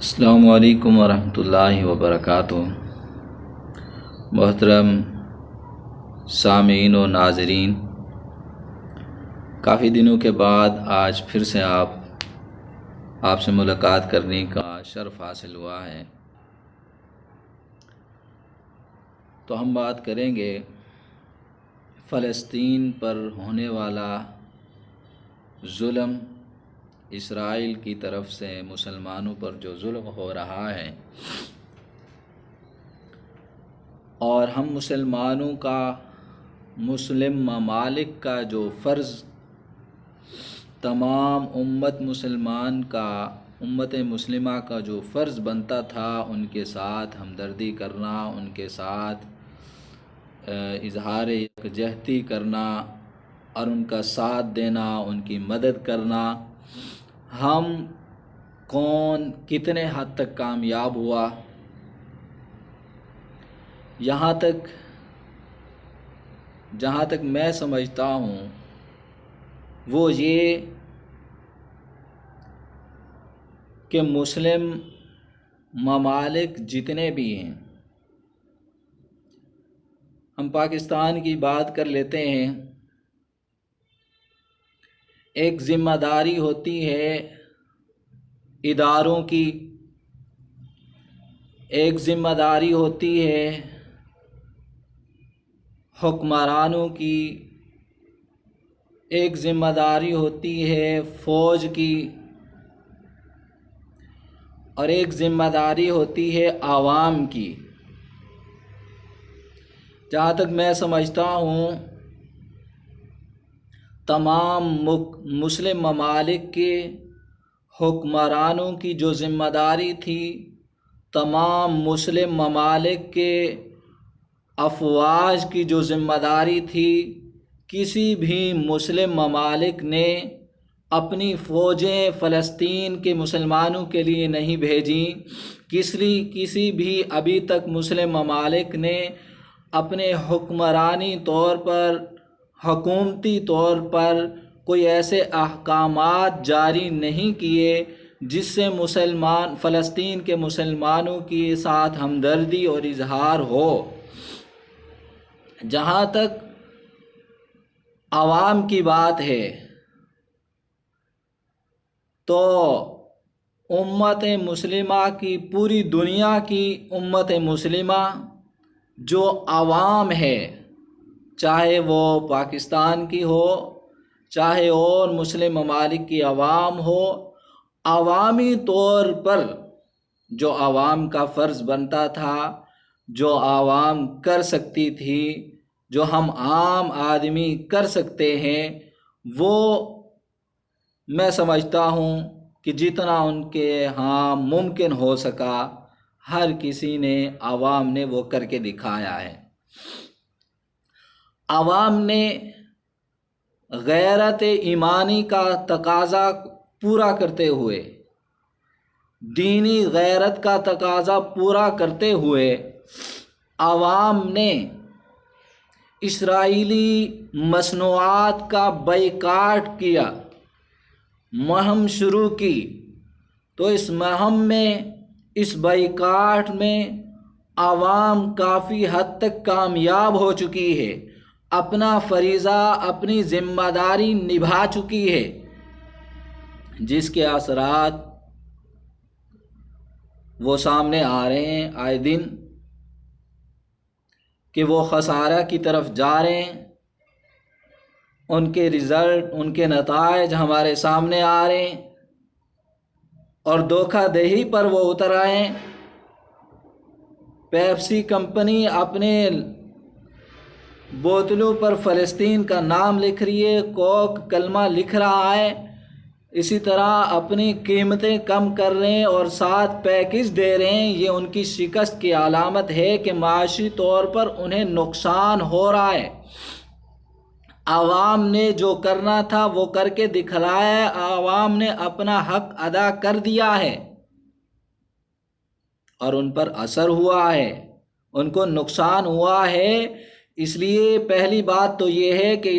السلام علیکم ورحمۃ اللہ وبرکاتہ۔ محترم سامعین و ناظرین، کافی دنوں کے بعد آج پھر سے آپ سے ملاقات کرنے کا شرف حاصل ہوا ہے۔ تو ہم بات کریں گے فلسطین پر ہونے والا ظلم، اسرائیل کی طرف سے مسلمانوں پر جو ظلم ہو رہا ہے، اور ہم مسلمانوں کا، مسلم ممالک کا جو فرض تمام امت مسلمہ کا جو فرض بنتا تھا، ان کے ساتھ ہمدردی کرنا، ان کے ساتھ اظہار یکجہتی کرنا اور ان کا ساتھ دینا، ان کی مدد کرنا، ہم کون کتنے حد تک کامیاب ہوا؟ جہاں تک میں سمجھتا ہوں وہ یہ کہ مسلم ممالک جتنے بھی ہیں، ہم پاکستان کی بات کر لیتے ہیں، ایک ذمہ داری ہوتی ہے اداروں کی، ایک ذمہ داری ہوتی ہے حکمرانوں کی، ایک ذمہ داری ہوتی ہے فوج کی، اور ایک ذمہ داری ہوتی ہے عوام کی۔ جہاں تک میں سمجھتا ہوں تمام مسلم ممالک کے حکمرانوں کی جو ذمہ داری تھی، تمام مسلم ممالک کے افواج کی جو ذمہ داری تھی، کسی بھی مسلم ممالک نے اپنی فوجیں فلسطین کے مسلمانوں کے لیے نہیں بھیجیں۔ کسی بھی ابھی تک مسلم ممالک نے اپنے حکمرانی طور پر، حکومتی طور پر کوئی ایسے احکامات جاری نہیں کیے جس سے فلسطین کے مسلمانوں کے ساتھ ہمدردی اور اظہار ہو۔ جہاں تک عوام کی بات ہے تو امت مسلمہ کی، پوری دنیا کی امت مسلمہ جو عوام ہے، چاہے وہ پاکستان کی ہو، چاہے اور مسلم ممالک کی عوام ہو، عوامی طور پر جو عوام کا فرض بنتا تھا، جو عوام کر سکتی تھی، جو ہم عام آدمی کر سکتے ہیں، وہ میں سمجھتا ہوں کہ جتنا ان کے ہاں ممکن ہو سکا، ہر کسی نے، عوام نے وہ کر کے دکھایا ہے۔ عوام نے غیرت ایمانی کا تقاضا پورا کرتے ہوئے، دینی غیرت کا تقاضا پورا کرتے ہوئے، عوام نے اسرائیلی مصنوعات کا بائیکاٹ کیا، مہم شروع کی۔ تو اس مہم میں، اس بائیکاٹ میں عوام کافی حد تک کامیاب ہو چکی ہے، اپنا فریضہ، اپنی ذمہ داری نبھا چکی ہے، جس کے اثرات وہ سامنے آ رہے ہیں آئے دن کہ وہ خسارہ کی طرف جا رہے ہیں، ان کے رزلٹ، ان کے نتائج ہمارے سامنے آ رہے ہیں، اور دھوکہ دہی پر وہ اتر آئے ہیں۔ پیپسی کمپنی اپنے بوتلوں پر فلسطین کا نام لکھ رہی ہے، کوک کلمہ لکھ رہا ہے، اسی طرح اپنی قیمتیں کم کر رہے ہیں اور ساتھ پیکج دے رہے ہیں۔ یہ ان کی شکست کی علامت ہے کہ معاشی طور پر انہیں نقصان ہو رہا ہے۔ عوام نے جو کرنا تھا وہ کر کے دکھلایا ہے، عوام نے اپنا حق ادا کر دیا ہے، اور ان پر اثر ہوا ہے، ان کو نقصان ہوا ہے۔ اس لیے پہلی بات تو یہ ہے کہ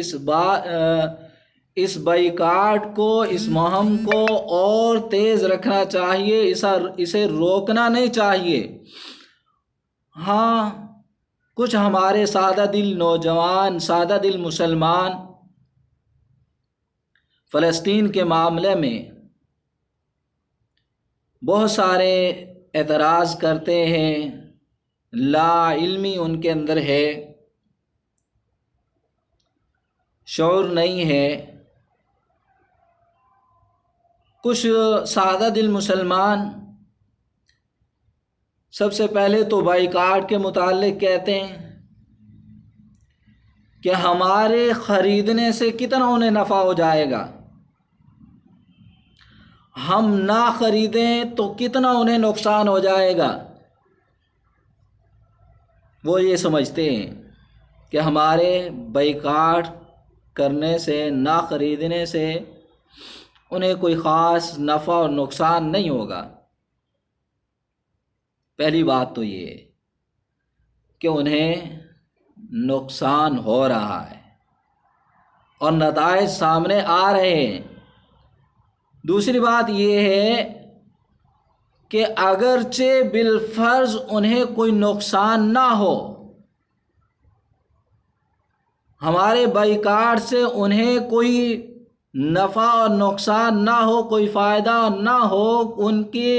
اس بائیکاٹ کو، اس مہم کو اور تیز رکھنا چاہیے، اسے روکنا نہیں چاہیے۔ ہاں، کچھ ہمارے سادہ دل نوجوان، سادہ دل مسلمان فلسطین کے معاملے میں بہت سارے اعتراض کرتے ہیں، لا علمی ان کے اندر ہے، شعور نہیں ہے۔ کچھ سادہ دل مسلمان سب سے پہلے تو بائیکاٹ کے متعلق کہتے ہیں کہ ہمارے خریدنے سے کتنا انہیں نفع ہو جائے گا، ہم نہ خریدیں تو کتنا انہیں نقصان ہو جائے گا۔ وہ یہ سمجھتے ہیں کہ ہمارے بائیکاٹ کرنے سے، نہ خریدنے سے انہیں کوئی خاص نفع اور نقصان نہیں ہوگا۔ پہلی بات تو یہ کہ انہیں نقصان ہو رہا ہے اور نتائج سامنے آ رہے ہیں۔ دوسری بات یہ ہے کہ اگرچہ بالفرض انہیں کوئی نقصان نہ ہو، ہمارے بائیکاٹ سے انہیں کوئی نفع اور نقصان نہ ہو، کوئی فائدہ نہ ہو، ان کے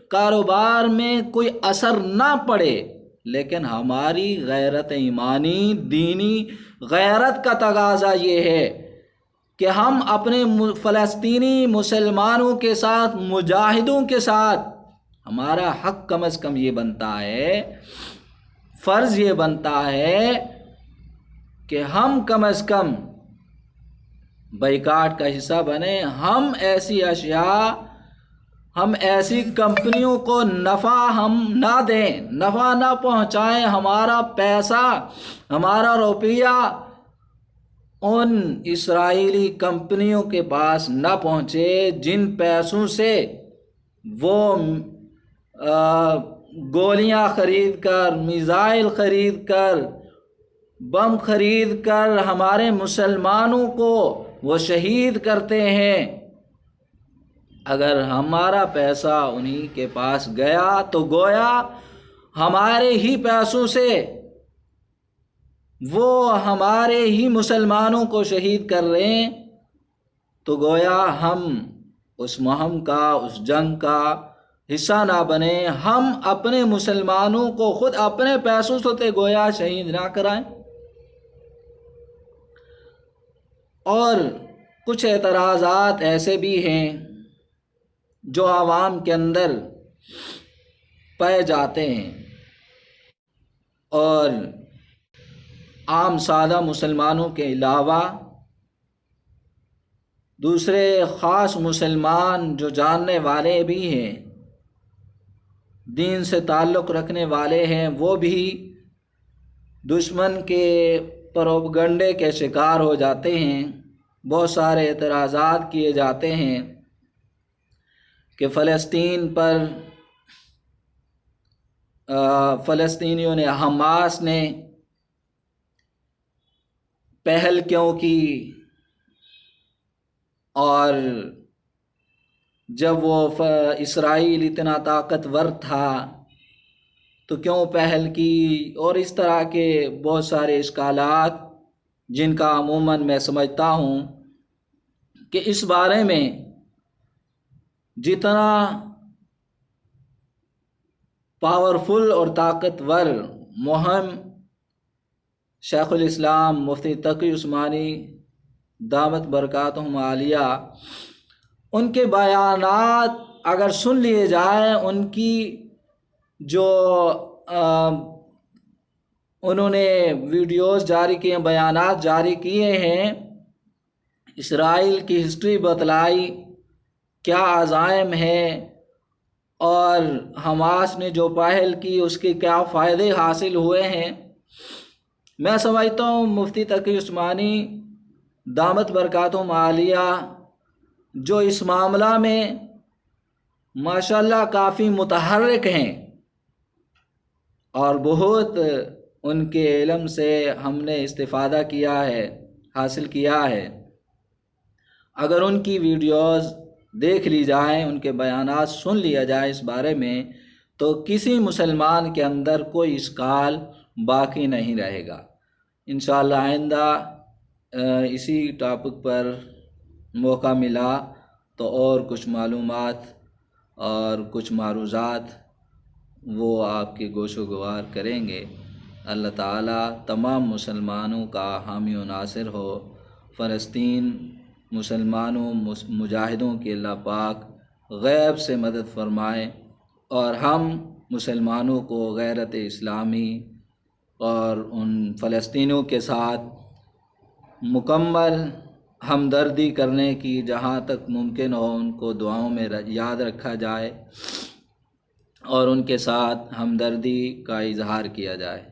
کاروبار میں کوئی اثر نہ پڑے، لیکن ہماری غیرت ایمانی، دینی غیرت کا تقاضا یہ ہے کہ ہم اپنے فلسطینی مسلمانوں کے ساتھ، مجاہدوں کے ساتھ، ہمارا حق کم از کم یہ بنتا ہے، فرض یہ بنتا ہے کہ ہم کم از کم بائیکاٹ کا حصہ بنیں۔ ہم ایسی اشیاء، ہم ایسی کمپنیوں کو نفع ہم نہ دیں، نفع نہ پہنچائیں، ہمارا پیسہ، ہمارا روپیہ ان اسرائیلی کمپنیوں کے پاس نہ پہنچے جن پیسوں سے وہ گولیاں خرید کر، میزائل خرید کر، بم خرید کر ہمارے مسلمانوں کو وہ شہید کرتے ہیں۔ اگر ہمارا پیسہ انہی کے پاس گیا تو گویا ہمارے ہی پیسوں سے وہ ہمارے ہی مسلمانوں کو شہید کر رہے ہیں، تو گویا ہم اس مہم کا، اس جنگ کا حصہ نہ بنے، ہم اپنے مسلمانوں کو خود اپنے پیسوں سے گویا شہید نہ کرائیں۔ اور کچھ اعتراضات ایسے بھی ہیں جو عوام کے اندر پائے جاتے ہیں، اور عام سادہ مسلمانوں کے علاوہ دوسرے خاص مسلمان جو جاننے والے بھی ہیں، دین سے تعلق رکھنے والے ہیں، وہ بھی دشمن کے پروپگنڈے کے شکار ہو جاتے ہیں۔ بہت سارے اعتراضات کیے جاتے ہیں کہ فلسطین پر فلسطینیوں نے، حماس نے پہل کیوں کی، اور جب وہ اسرائیل اتنا طاقتور تھا تو کیوں پہل کی، اور اس طرح کے بہت سارے اشکالات جن کا عموماً میں سمجھتا ہوں کہ اس بارے میں جتنا پاورفل اور طاقتور مہم شیخ الاسلام مفتی تقی عثمانی دامت برکاتہم عالیہ، ان کے بیانات اگر سن لیے جائیں، ان کی جو انہوں نے ویڈیوز جاری کیے، بیانات جاری کیے ہیں، اسرائیل کی ہسٹری بتلائی، کیا عزائم ہے، اور حماس نے جو پہل کی اس کے کیا فائدے حاصل ہوئے ہیں، میں سمجھتا ہوں مفتی تقی عثمانی دامت برکاتہم عالیہ جو اس معاملہ میں ماشاءاللہ کافی متحرک ہیں، اور بہت ان کے علم سے ہم نے استفادہ کیا ہے، حاصل کیا ہے، اگر ان کی ویڈیوز دیکھ لی جائیں، ان کے بیانات سن لیا جائے اس بارے میں، تو کسی مسلمان کے اندر کوئی اشکال باقی نہیں رہے گا۔ انشاءاللہ آئندہ اسی ٹاپک پر موقع ملا تو اور کچھ معلومات اور کچھ معروضات وہ آپ کے گوش و گوار کریں گے۔ اللہ تعالیٰ تمام مسلمانوں کا حامی و ناصر ہو۔ فلسطین مسلمانوں مجاہدوں کی اللہ پاک غیب سے مدد فرمائے، اور ہم مسلمانوں کو غیرت اسلامی اور ان فلسطینیوں کے ساتھ مکمل ہمدردی کرنے کی جہاں تک ممکن ہو ان کو دعاؤں میں یاد رکھا جائے اور ان کے ساتھ ہمدردی کا اظہار کیا جائے۔